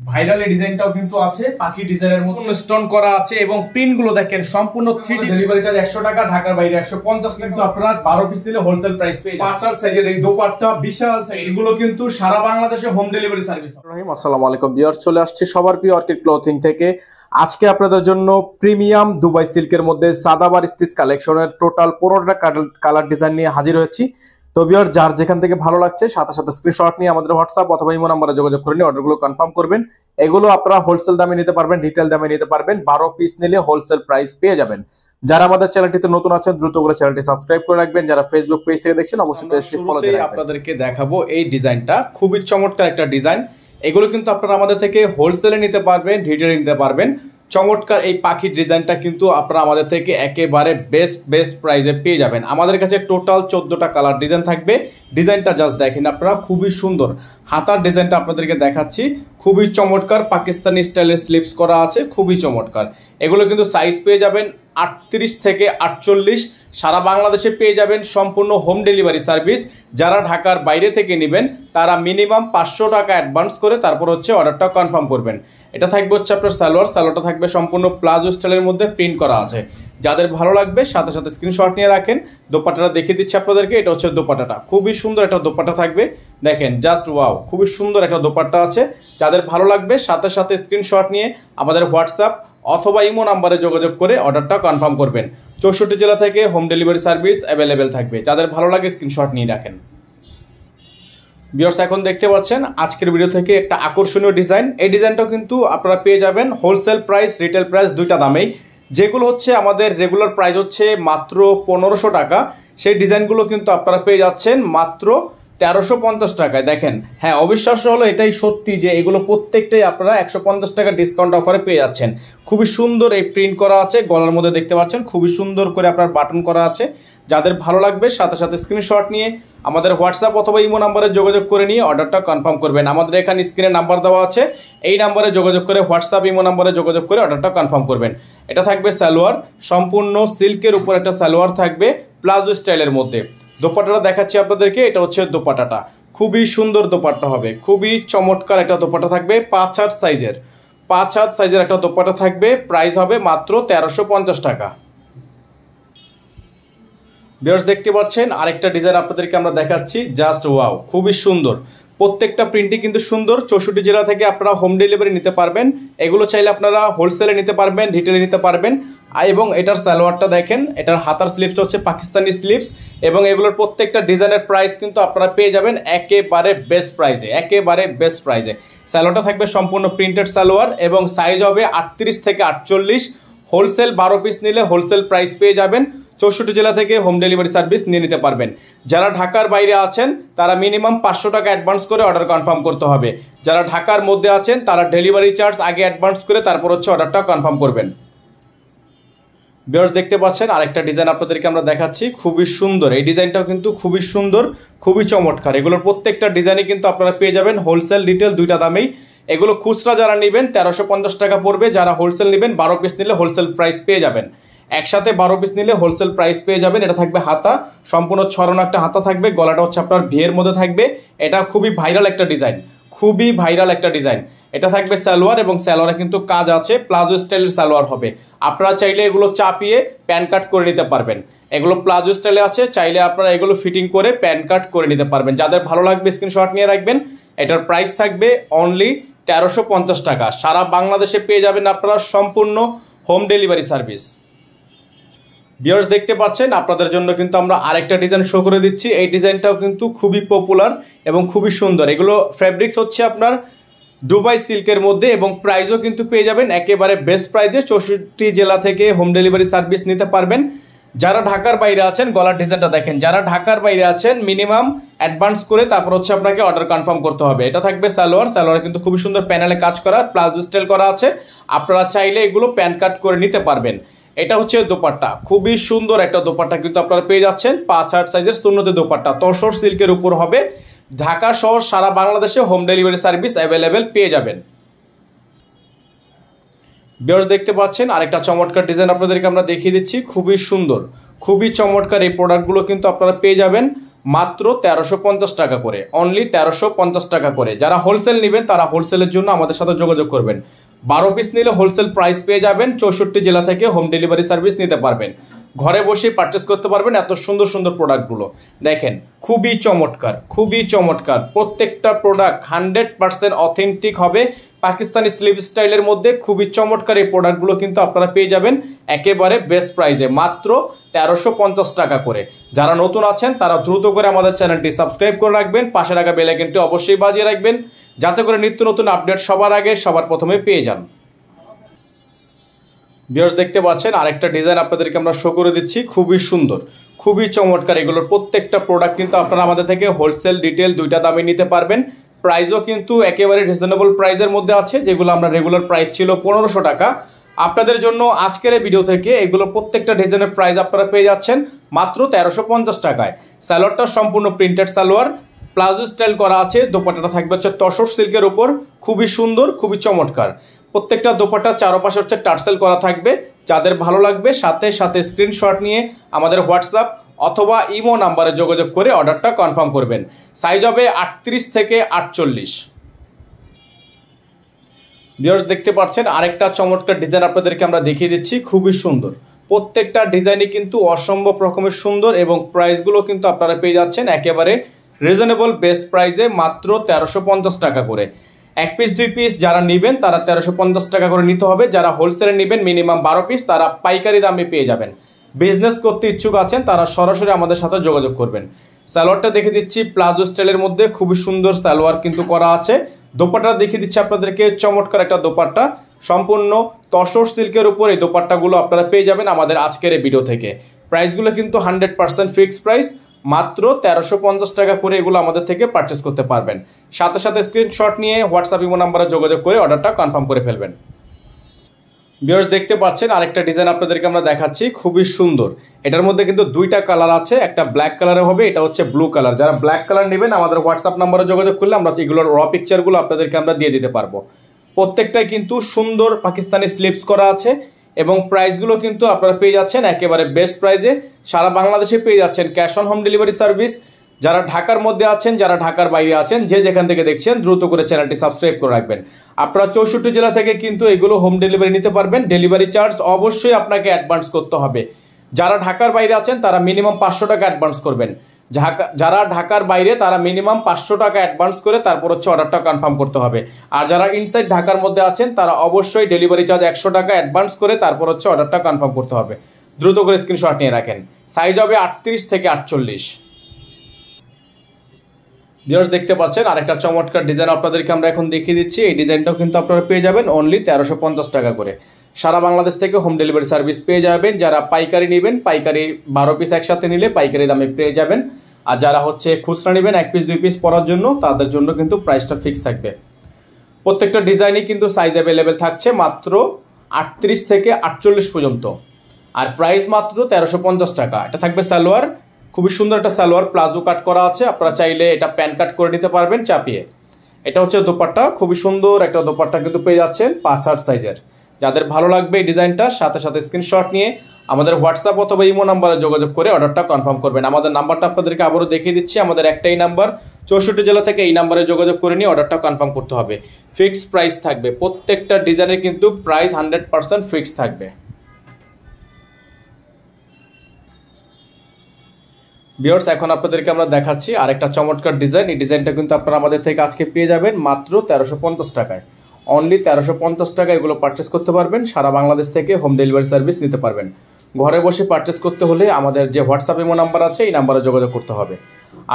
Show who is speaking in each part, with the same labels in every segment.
Speaker 1: Viral এই ডিজাইনটাও কিন্তু আছে, পাখি ডিজাইনের মতো স্টোন করা আছে এবং প্রিন্ট গুলো দেখেন সম্পূর্ণ 3D। ডেলিভারি চার্জ 100 টাকা, ঢাকার বাইরে 150 টাকা। কিন্তু আপনারা 12 পিস নিলে হোলসেল প্রাইস পেয়ে যাবেন। 5 সাইজের এই দোপাট্টা বিশাল সাইজ, এগুলো কিন্তু সারা বাংলাদেশে হোম ডেলিভারি সার্ভিস।
Speaker 2: আসসালামু আলাইকুম ভিউয়ার, চলে আসছে সবার প্রিয় অর্কিড ক্লথিং থেকে। আজকে আপনাদের জন্য প্রিমিয়াম দুবাই সিল্কের মধ্যে সাদাবার স্টিচ কালেকশনের টোটাল 15টা কালার ডিজাইন নিয়ে হাজির হয়েছি। তো ভিউয়ার, যার যেখান থেকে ভালো লাগছে সাথে সাথে স্ক্রিনশট নিয়ে আমাদের হোয়াটসঅ্যাপ অথবা ইমো নম্বরে যোগাযোগ করে নিয়ে অর্ডারগুলো কনফার্ম করবেন। এগুলো আপনারা হোলসেল দামে নিতে পারবেন, রিটেল দামে নিতে পারবেন। 12 পিস নিলে হোলসেল প্রাইস পেয়ে যাবেন। যারা আমাদের চ্যানেলটিতে নতুন আছেন দ্রুত করে চ্যানেলটি সাবস্ক্রাইব করে রাখবেন। যারা ফেসবুক পেজ থেকে দেখছেন অবশ্যই পেজটি ফলো দিয়ে রাখবেন।
Speaker 1: আপনাদেরকে দেখাবো এই ডিজাইনটা, খুবই চমৎকার একটা ডিজাইন। এগুলো কিন্তু আপনারা আমাদের থেকে হোলসেলে নিতে পারবেন, রিটেলে নিতে পারবেন। চমৎকার এই পাখির ডিজাইনটা কিন্তু আপনারা আমাদের থেকে একেবারে বেস্ট প্রাইসে পেয়ে যাবেন। আমাদের কাছে টোটাল 14টা কালার ডিজাইন থাকবে। ডিজাইনটা জাস্ট দেখেন আপনারা, খুবই সুন্দর। হাতার ডিজাইনটা আপনাদেরকে দেখাচ্ছি, খুবই চমৎকার। পাকিস্তানি স্টাইলের স্লিপস করা আছে, খুবই চমৎকার। এগুলো কিন্তু সাইজ পেয়ে যাবেন 38 থেকে 48। সারা বাংলাদেশে পেয়ে যাবেন সম্পূর্ণ হোম ডেলিভারি সার্ভিস। যারা ঢাকার বাইরে থেকে নেবেন তারা মিনিমাম 500 টাকা অ্যাডভান্স করে তারপর হচ্ছে অর্ডারটা কনফার্ম করবেন। এটা থাকবে হচ্ছে আপনার সালোয়ারটা থাকবে সম্পূর্ণ প্লাজো স্টাইলের মধ্যে প্রিন্ট করা আছে। যাদের ভালো লাগবে সাথে সাথে স্ক্রিনশট নিয়ে রাখেন। দোপাট্টাটা দেখিয়ে দিচ্ছি আপনাদেরকে, এটা হচ্ছে দোপাট্টাটা, খুবই সুন্দর একটা দোপাট্টা থাকবে। দেখেন জাস্ট ওয়াও, খুবই সুন্দর একটা দোপাট্টা আছে। যাদের ভালো লাগবে সাথে সাথে স্ক্রিনশট নিয়ে আমাদের হোয়াটসঅ্যাপ অথবা ইমো নাম্বারে যোগাযোগ করে অর্ডারটা কনফার্ম করবেন। 64 জেলা থেকে হোম ডেলিভারি সার্ভিস অ্যাভেলেবেল থাকবে। যাদের ভালো লাগে স্ক্রিনশট নিয়ে রাখেন। ভিউয়ার্স, এখন দেখতে পাচ্ছেন আজকের ভিডিও থেকে একটা আকর্ষণীয় ডিজাইন। এই ডিজাইনটাও কিন্তু আপনারা পেয়ে যাবেন হোলসেল প্রাইস, রিটেল প্রাইস দুইটা দামেই। যেগুলো হচ্ছে আমাদের রেগুলার প্রাইস হচ্ছে মাত্র 1500 টাকা, সেই ডিজাইনগুলো কিন্তু আপনারা পেয়ে যাচ্ছেন মাত্র 1350 টাকায়। দেখেন, হ্যাঁ, অবিশ্বাস্য হলো এটাই সত্যি যে এগুলো প্রত্যেকটাই আপনারা 150 টাকা ডিসকাউন্ট অফারে পেয়ে যাচ্ছেন। খুবই সুন্দর এই প্রিন্ট করা আছে, গলার মধ্যে দেখতে পাচ্ছেন খুবই সুন্দর করে আপনার বাটন করা আছে। যাদের ভালো লাগবে সাথে সাথে স্ক্রিনশট নিয়ে আমাদের হোয়াটসঅ্যাপ অথবা ইমো নাম্বারে যোগাযোগ করে নিয়ে অর্ডারটা কনফার্ম করবেন। আমাদের এখানে স্ক্রিনে নাম্বার দেওয়া আছে, এই নাম্বারে যোগাযোগ করে হোয়াটসঅ্যাপ ইমো নাম্বারে যোগাযোগ করে অর্ডারটা কনফার্ম করবেন। এটা থাকবে সালোয়ার, সম্পূর্ণ সিল্কের উপর একটা সালোয়ার থাকবে প্লাজো স্টাইলের মধ্যে। দোপাট্টাটা দেখাচ্ছি আপনাদেরকে, এটা হচ্ছে দোপাট্টাটা, খুবই সুন্দর দোপাট্টা হবে, খুবই চমৎকার একটা দোপাট্টা থাকবে। 5 হাত সাইজের একটা দোপাট্টা থাকবে। প্রাইস হবে মাত্র 1350 টাকা। ভিউয়ার্স, দেখতে পাচ্ছেন আরেকটা ডিজাইন আপনাদেরকে আমরা দেখাচ্ছি, জাস্ট ওয়াও, খুবই সুন্দর। প্রত্যেকটা প্রিন্টই কিন্তু সুন্দর। 64 জেলা থেকে আপনারা হোম ডেলিভারি নিতে পারবেন। এগুলো চাইলে আপনারা হোলসেলে নিতে পারবেন, রিটেলে নিতে পারবেন। এবং এটার সালোয়ারটা দেখেন, এটার হাতার স্লিপসটা হচ্ছে পাকিস্তানি স্লিপস। এবং এগুলোর প্রত্যেকটা ডিজাইনের প্রাইস কিন্তু আপনারা পেয়ে যাবেন একেবারে বেস্ট প্রাইসে। সালোয়ারটা থাকবে সম্পূর্ণ প্রিন্টেড সালোয়ার এবং সাইজ হবে 38 থেকে 48। হোলসেল 12 পিস নিলে হোলসেল প্রাইস পেয়ে যাবেন। 64 জেলা থেকে হোম ডেলিভারি সার্ভিস নিয়ে নিতে পারবেন। যারা ঢাকার বাইরে আছেন তারা মিনিমাম 500 টাকা অ্যাডভান্স করে অর্ডার কনফার্ম করতে হবে। যারা ঢাকার মধ্যে আছেন তারা ডেলিভারি চার্জ আগে অ্যাডভান্স করে তারপর হচ্ছে অর্ডারটা কনফার্ম করবেন। ভিউয়ার্স, দেখতে পাচ্ছেন আরেকটা ডিজাইন আপনাদেরকে আমরা দেখাচ্ছি, খুবই সুন্দর। এই ডিজাইনটাও কিন্তু খুবই সুন্দর, খুবই চমৎকার। এগুলোর প্রত্যেকটা ডিজাইনই কিন্তু আপনারা পেয়ে যাবেন হোলসেল রিটেল দুইটা দামেই। এগুলো খুচরা যারা নেবেন 1350 টাকা পড়বে, যারা হোলসেল নেবেন 12 পিস নিলে হোলসেল প্রাইস পেয়ে যাবেন। একসাথে 12 পিস নিলে হোলসেল প্রাইস পেয়ে যাবেন। এটা থাকবে হাতা, সম্পূর্ণ ছড়ানো একটা হাতা থাকবে, গলাটা হচ্ছে আপনার ভিয়ের মধ্যে থাকবে। এটা খুবই ভাইরাল একটা ডিজাইন। এটা থাকবে সালোয়ার এবং সালোয়ারে কিন্তু কাজ আছে, প্লাজো স্টাইলের সালোয়ার হবে। আপনারা চাইলে এগুলো চাপিয়ে প্যান কাট করে নিতে পারবেন। এগুলো প্লাজো স্টাইলে আছে, চাইলে আপনারা এগুলো ফিটিং করে প্যান কাট করে নিতে পারবেন। যাদের ভালো লাগবে স্ক্রিনশট নিয়ে রাখবেন। এটার প্রাইস থাকবে অনলি 1350 টাকা। সারা বাংলাদেশে পেয়ে যাবেন আপনারা সম্পূর্ণ হোম ডেলিভারি সার্ভিস। ভিউয়ার্স, দেখতে পাচ্ছেন আপনাদের জন্য কিন্তু আমরা আরেকটা ডিজাইন শো করে দিচ্ছি। এই ডিজাইনটাও কিন্তু খুবই পপুলার এবং খুবই সুন্দর। এগুলো ফ্যাব্রিক্স হচ্ছে আপনার দুবাই সিল্কের মধ্যে এবং প্রাইসও কিন্তু পেয়ে যাবেন একেবারে বেস্ট প্রাইসে। 64 জেলা থেকে হোম ডেলিভারি সার্ভিস নিতে পারবেন। যারা ঢাকার বাইরে আছেন, গলার ডিজাইনটা দেখেন, যারা ঢাকার বাইরে আছেন মিনিমাম অ্যাডভান্স করে তারপর হচ্ছে আপনাকে অর্ডার কনফার্ম করতে হবে। এটা থাকবে সালোয়ার কিন্তু খুবই সুন্দর প্যানেলে কাজ করা, প্লাজো স্টাইল করা আছে। আপনারা চাইলে এগুলো প্যান কাট করে নিতে পারবেন। এটা হচ্ছে দোপাট্টা, খুবই সুন্দর একটা দোপাট্টা কিন্তু আপনারা পেয়ে যাচ্ছেন। 5 হাত সাইজের সুন্নতি দোপাট্টা, তসর সিল্কের উপর হবে। ঢাকা সহ সারা বাংলাদেশে হোম ডেলিভারি সার্ভিস অ্যাভেলেবেল পেয়ে যাবেন। ভিউয়ার্স, দেখতে পাচ্ছেন আরেকটা চমৎকার ডিজাইন আপনাদেরকে আমরা দেখিয়ে দিচ্ছি, খুবই সুন্দর, খুবই চমৎকার। এই প্রোডাক্টগুলো কিন্তু আপনারা পেয়ে যাবেন মাত্র 1350 টাকা করে, অনলি 1350 টাকা করে। যারা হোলসেল নেবেন তারা হোলসেলের জন্য আমাদের সাথে যোগাযোগ করবেন। 12 পিস নিলে হোলসেল প্রাইস পেয়ে যাবেন। 64 জেলা থেকে হোম ডেলিভারি সার্ভিস নিতে পারবেন, ঘরে বসে পারচেস করতে পারবেন। এত সুন্দর সুন্দর প্রোডাক্টগুলো দেখেন, খুবই চমৎকার, খুবই চমৎকার। প্রত্যেকটা প্রোডাক্ট 100% অথেন্টিক হবে, পাকিস্তানি স্লিপ স্টাইলের মধ্যে। খুবই চমৎকার এই প্রোডাক্টগুলো কিন্তু আপনারা পেয়ে যাবেন একেবারে বেস্ট প্রাইসে, মাত্র 1350 টাকা করে। যারা নতুন আছেন তারা দ্রুত করে আমাদের চ্যানেলটি সাবস্ক্রাইব করে রাখবেন, পাশে রাখা বেল আইকনটি অবশ্যই বাজিয়ে রাখবেন, যাতে করে নিত্য নতুন আপডেট সবার আগে সবার প্রথমে পেয়ে যান। ভিউয়ার্স দেখতে পাচ্ছেন আরেকটা ডিজাইন আপনাদেরকে আমরা শো করে দিচ্ছি, খুবই সুন্দর, খুবই চমৎকার। এগুলোর প্রত্যেকটা প্রোডাক্ট কিন্তু আপনারা আমাদের থেকে হোলসেল ডিটেল দুইটা দামে নিতে পারবেন। প্রাইসও কিন্তু একেবারে রিজনেবল প্রাইসের মধ্যে আছে, যেগুলো আমরা রেগুলার প্রাইস ছিল 1500 টাকা। আপনাদের জন্য আজকের এই ভিডিও থেকে এগুলো প্রত্যেকটা ডিজাইনের প্রাইস আপনারা পেয়ে যাচ্ছেন মাত্র 1350 টাকায়। সালোয়ারটা সম্পূর্ণ প্রিন্টেড সালোয়ার, প্লাজো স্টাইল করা আছে। দোপাট্টাটা থাকবে হচ্ছে তসর সিল্কের উপর, খুবই সুন্দর, খুবই চমৎকার। প্রত্যেকটা দোপাট্টার চারপাশে হচ্ছে টার্সেল করা থাকবে। যাদের ভালো লাগবে সাথে সাথে স্ক্রিনশট নিয়ে আমাদের হোয়াটসঅ্যাপ অথবা ইমো নাম্বারে যোগাযোগ করে অর্ডারটা কনফার্ম করবেন। সাইজ হবে 38 থেকে 48। ভিউয়ার্স দেখতে পাচ্ছেন আরেকটা চমৎকার ডিজাইন আপনাদেরকে আমরা দেখিয়ে দিচ্ছি, খুবই সুন্দর। প্রত্যেকটা ডিজাইনই কিন্তু অসম্ভব রকমের সুন্দর এবং প্রাইসগুলো কিন্তু আপনারা পেয়ে যাচ্ছেন একেবারে রিজনেবল বেস্ট প্রাইসে, মাত্র 1350 টাকা করে। এক পিস দুই পিস যারা নেবেন তারা 1350 টাকা করে নিতে হবে। যারা হোলসেলে নেবেন মিনিমাম 12 পিস তারা পাইকারি দামে পেয়ে যাবেন। বিজনেস করতে ইচ্ছুক আছেন তারা সরাসরি আমাদের সাথে যোগাযোগ করবেন। সালোয়ারটা দেখে দিচ্ছি প্লাজো স্টাইলের মধ্যে, খুবই সুন্দর সালোয়ার কিন্তু করা আছে। দোপাট্টা দেখিয়ে দিচ্ছি আপনাদেরকে, চমৎকার একটা দোপাট্টা, সম্পূর্ণ তসর সিল্কের উপর এই দোপাট্টাগুলো আপনারা পেয়ে যাবেন আমাদের আজকের এই ভিডিও থেকে। প্রাইসগুলো কিন্তু 100% ফিক্সড প্রাইস, মাত্র 1350 টাকা করে এগুলো আমাদের থেকে পারচেস করতে পারবেন। সাথে সাথে স্ক্রিনশট নিয়ে হোয়াটসঅ্যাপ ইমো নাম্বারে যোগাযোগ করে অর্ডারটা কনফার্ম করে ফেলবেন। ভিউয়ার্স দেখতে পাচ্ছেন আরেকটা ডিজাইন আপনাদেরকে আমরা দেখাচ্ছি, খুবই সুন্দর। এটার মধ্যে কিন্তু দুইটা কালার আছে, একটা ব্ল্যাক কালারে হবে, এটা হচ্ছে ব্লু কালার। যারা ব্ল্যাক কালার নেবেন আমাদের হোয়াটসঅ্যাপ নাম্বারে যোগাযোগ করলে আমরা এগুলোর র পিকচারগুলো আপনাদেরকে আমরা দিয়ে দিতে পারবো। প্রত্যেকটাই কিন্তু সুন্দর পাকিস্তানি স্লিপস করা আছে এবং প্রাইসগুলো কিন্তু আপনারা পেয়ে যাচ্ছেন একেবারে বেস্ট প্রাইসে। সারা বাংলাদেশে পেয়ে যাচ্ছেন cash on home delivery service. যারা ঢাকার মধ্যে আছেন, যারা ঢাকার বাইরে আছেন, যে যেখান থেকে দেখছেন দ্রুত করে চ্যানেলটি সাবস্ক্রাইব করে রাখবেন। আপনারা 64 জেলা থেকে কিন্তু এগুলো হোম ডেলিভারি নিতে পারবেন। ডেলিভারি চার্জ অবশ্যই আপনাকে অ্যাডভান্স করতে হবে। যারা ঢাকার বাইরে আছেন তারা মিনিমাম 500 টাকা অ্যাডভান্স করবেন। যারা ঢাকার বাইরে তারা মিনিমাম 500 টাকা অ্যাডভান্স করে তারপর হচ্ছে অর্ডারটা কনফার্ম করতে হবে। আর যারা ইনসাইড ঢাকার মধ্যে আছেন তারা অবশ্যই ডেলিভারি চার্জ 100 টাকা অ্যাডভান্স করে তারপর হচ্ছে অর্ডারটা কনফার্ম করতে হবে। দ্রুত করে স্ক্রিনশট নিয়ে রাখেন। সাইজ হবে 38 থেকে 48। ভিউয়ার্স দেখতে পাচ্ছেন আরেকটা চমৎকার ডিজাইন আপনাদেরকে আমরা এখন দেখিয়ে দিচ্ছি। এই ডিজাইনটাও কিন্তু আপনারা পেয়ে যাবেন অনলি 1350 টাকা করে। সারা বাংলাদেশ থেকে হোম ডেলিভারি সার্ভিস পেয়ে যাবেন। যারা পাইকারি নেবেন, পাইকারি 12 পিস একসাথে নিলে পাইকারি দামে পেয়ে যাবেন। আর যারা হচ্ছে খুচরা নেবেন এক পিস দুই পিস পরার জন্য, তাদের জন্য কিন্তু প্রাইসটা ফিক্স থাকবে। প্রত্যেকটা ডিজাইনই কিন্তু সাইজ অ্যাভেলেবেল থাকছে মাত্র 38 থেকে 48 পর্যন্ত। আর প্রাইস মাত্র 1350 টাকা। এটা থাকবে সালোয়ার, খুবই সুন্দর একটা সালোয়ার, প্লাজো কাট করা আছে। আপনারা চাইলে এটা প্যান কাট করে নিতে পারবেন চাপিয়ে। এটা হচ্ছে দোপাট্টা, খুবই সুন্দর একটা দোপাট্টা কিন্তু পেয়ে যাচ্ছেন 5/8 সাইজের। যাদের ভালো লাগবে এই ডিজাইনটা সাথে সাথে স্ক্রিনশট নিয়ে আমাদের হোয়াটসঅ্যাপ অথবা ইমো নাম্বারে যোগাযোগ করে অর্ডারটা কনফার্ম করবেন। আমাদের নাম্বারটা আপনাদেরকে আবারও দেখিয়ে দিচ্ছি, আমাদের একটাই নাম্বার, 64 জেলা থেকে এই নাম্বারে যোগাযোগ করে নিয়ে অর্ডারটা কনফার্ম করতে হবে। ফিক্সড প্রাইস থাকবে, প্রত্যেকটা ডিজাইনের কিন্তু প্রাইস 100% ফিক্সড থাকবে। ভিউয়ার্স এখন আপনাদেরকে আমরা দেখাচ্ছি আরেকটা চমৎকার ডিজাইন। এই ডিজাইনটা কিন্তু আপনারা আমাদের থেকে আজকে পেয়ে যাবেন মাত্র 1350 টাকায়। অনলি 1350 টাকা এগুলো পারচেস করতে পারবেন। সারা বাংলাদেশ থেকে হোম ডেলিভারি সার্ভিস নিতে পারবেন। ঘরে বসে পারচেস করতে হলে আমাদের যে হোয়াটসঅ্যাপ ইমো নাম্বার আছে এই নাম্বারে যোগাযোগ করতে হবে।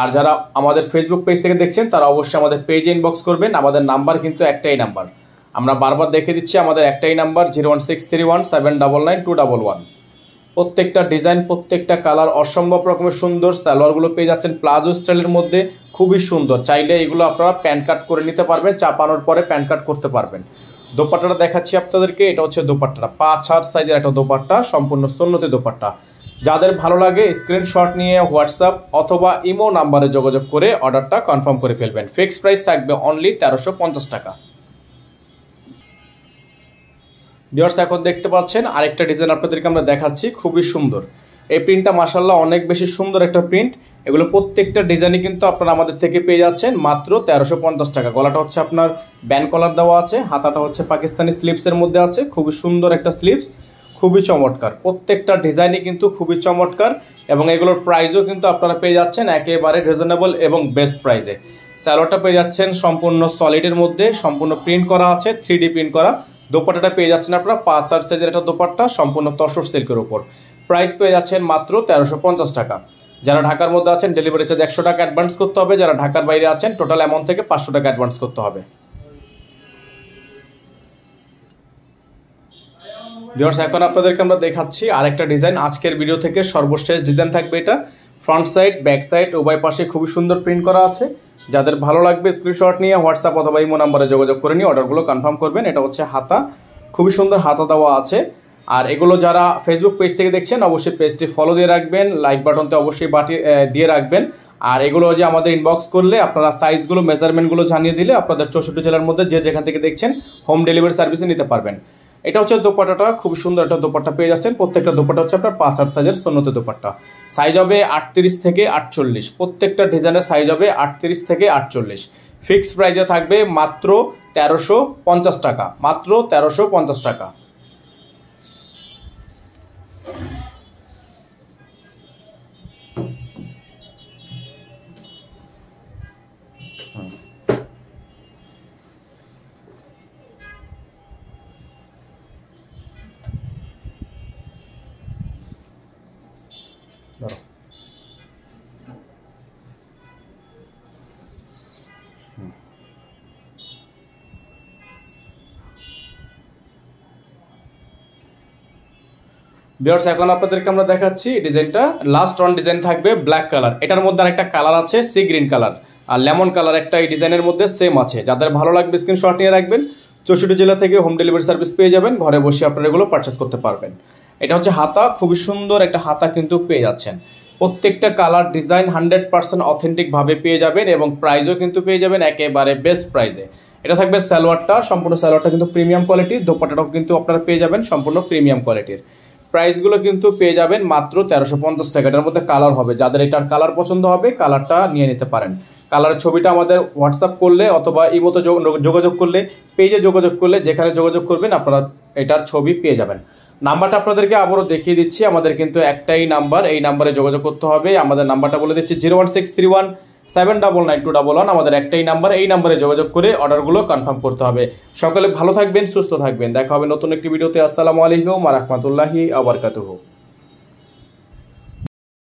Speaker 1: আর যারা আমাদের ফেসবুক পেজ থেকে দেখছেন তারা অবশ্যই আমাদের পেজে ইনবক্স করবেন। আমাদের নাম্বার কিন্তু একটাই নাম্বার, আমরা বারবার দেখে দিচ্ছি, আমাদের একটাই নাম্বার 01631799211। প্রত্যেকটা ডিজাইন, প্রত্যেকটা কালার অসম্ভব রকমের সুন্দর। সালোয়ারগুলো পেয়ে যাচ্ছেন প্লাজো স্টাইলের মধ্যে, খুবই সুন্দর। চাইলে এগুলো আপনারা প্যান কাট করে নিতে পারবেন, চাপানোর পরে প্যান কাট করতে পারবেন। দোপাট্টাটা দেখাচ্ছি আপনাদেরকে, এটা হচ্ছে দোপাট্টাটা 5/8 সাইজের একটা দোপাট্টা, সম্পূর্ণ সুন্নতি দোপাট্টা। যাদের ভালো লাগে স্ক্রিনশট নিয়ে হোয়াটসঅ্যাপ অথবা ইমো নাম্বারে যোগাযোগ করে অর্ডারটা কনফার্ম করে ফেলবেন। ফিক্সড প্রাইস থাকবে অনলি 1350 টাকা। ভিউয়ার্স এখন দেখতে পাচ্ছেন আরেকটা ডিজাইন আপনাদেরকে আমরা দেখাচ্ছি, খুবই সুন্দর। এই প্রিন্টটা মাশাআল্লাহ অনেক বেশি সুন্দর একটা প্রিন্ট। এগুলো প্রত্যেকটা ডিজাইনই কিন্তু আপনারা আমাদের থেকে পেয়ে যাচ্ছেন মাত্র 1350 টাকা। গলাটা হচ্ছে আপনার ব্যান্ড কলার দেওয়া আছে, হাতাটা হচ্ছে পাকিস্তানি স্লিপসের মধ্যে আছে, খুবই সুন্দর একটা স্লিপস, খুবই চমৎকার। প্রত্যেকটা ডিজাইনই কিন্তু খুবই চমৎকার এবং এগুলোর প্রাইসও কিন্তু আপনারা পেয়ে যাচ্ছেন একেবারে রিজনেবল এবং বেস্ট প্রাইসে। স্যালোয়ারটা পেয়ে যাচ্ছেন সম্পূর্ণ সলিডের মধ্যে, সম্পূর্ণ প্রিন্ট করা আছে, 3D প্রিন্ট করা। দোপাট্টাটা পেয়ে যাচ্ছেন আপনারা 5/8 সাইজের একটা দোপাট্টা, সম্পূর্ণ তসর সিল্কের উপর। প্রাইস পেয়ে যাচ্ছেন মাত্র 1350 টাকা। যারা ঢাকার মধ্যে আছেন ডেলিভারি চার্জ 100 টাকা অ্যাডভান্স করতে হবে, যারা ঢাকার বাইরে আছেন টোটাল অ্যামাউন্ট থেকে 500 টাকা অ্যাডভান্স করতে হবে। ভিউয়ার্স, এখন আপনাদেরকে আমরা দেখাচ্ছি আরেকটা ডিজাইন। আজকের ভিডিও থেকে সর্বশেষ ডিজাইন থাকবে এটা। ফ্রন্ট সাইড ব্যাক সাইড উভয় পাশে খুবই সুন্দর প্রিন্ট করা আছে। যাদের ভালো লাগবে স্ক্রিনশট নিয়ে হোয়াটসঅ্যাপ অথবা ইমো নাম্বারে যোগাযোগ করে নিয়ে অর্ডারগুলো কনফার্ম করবেন। এটা হচ্ছে হাতা, খুবই সুন্দর হাতা দেওয়া আছে। আর এগুলো যারা ফেসবুক পেজ থেকে দেখছেন অবশ্যই পেজটি ফলো দিয়ে রাখবেন, লাইক বাটনতে অবশ্যই দিয়ে রাখবেন। আর এগুলো যে আমাদের ইনবক্স করলে আপনারা সাইজগুলো মেজারমেন্টগুলো জানিয়ে দিলে আপনাদের 64 জেলার মধ্যে যে যেখান থেকে দেখছেন হোম ডেলিভারি সার্ভিসে নিতে পারবেন। এটা হচ্ছে দোপাট্টাটা, খুব সুন্দর একটা দোপাট্টা পেয়ে যাচ্ছেন। প্রত্যেকটা দোপাট্টা হচ্ছে আপনার 5/8 সাইজের সুন্নতি দোপাট্টা। সাইজ হবে 38 থেকে 48, প্রত্যেকটা ডিজাইনের সাইজ হবে 38 থেকে 48। ফিক্সড প্রাইসে থাকবে মাত্র 1350 টাকা, মাত্র 1350 টাকা। ধরো ভিউয়ার্স, এখন আপনাদেরকে আমরা দেখাচ্ছি ডিজাইনটা। লাস্ট ওয়ান ডিজাইন থাকবে ব্ল্যাক কালার। এটার মধ্যে আরেকটা কালার আছে সি গ্রিন কালার, আর লেমন কালার একটা এই ডিজাইনের মধ্যে সেম আছে। যাদের ভালো লাগবে স্ক্রিনশট নিয়ে রাখবেন। 64 জেলা থেকে হোম ডেলিভারি সার্ভিস পেয়ে যাবেন, ঘরে বসে আপনারা এগুলো পারচেস করতে পারবেন। এটা হচ্ছে হাতা, খুবই সুন্দর একটা হাতা কিন্তু পেয়ে যাচ্ছেন। প্রত্যেকটা কালার ডিজাইন 100% অথেন্টিক ভাবে পেয়ে যাবেন এবং প্রাইসও কিন্তু পেয়ে যাবেন একেবারে বেস্ট প্রাইসে। এটা থাকবে সালোয়ারটা, সম্পূর্ণ সালোয়ারটা কিন্তু প্রিমিয়াম কোয়ালিটির, দোপাট্টাটাও কিন্তু আপনারা পেয়ে যাবেন সম্পূর্ণ প্রিমিয়াম কোয়ালিটির। প্রাইসগুলো কিন্তু পেয়ে যাবেন মাত্র 1350 টাকা। এটার মধ্যে কালার হবে, যাদের এটার কালার পছন্দ হবে কালারটা নিয়ে নিতে পারেন। কালারের ছবিটা আমাদের হোয়াটসঅ্যাপ করলে অথবা ইমোতে যোগাযোগ করলে, পেজে যোগাযোগ করলে, যেখানে যোগাযোগ করবেন আপনারা এটার ছবি পেয়ে যাবেন। নাম্বারটা আপনাদেরকে আবারও দেখিয়ে দিচ্ছি, আমাদের কিন্তু একটাই নাম্বার, এই নাম্বারে যোগাযোগ করতে হবে। আমাদের নাম্বারটা বলে দিচ্ছি 01631799211। আমাদের একটাই নাম্বার, এই নাম্বারে যোগাযোগ করে অর্ডারগুলো কনফার্ম করতে হবে। সকলে ভালো থাকবেন, সুস্থ থাকবেন। দেখা হবে নতুন একটি ভিডিওতে। আসসালামু আলাইকুম ওয়া রাহমাতুল্লাহি ওয়া বারাকাতুহু।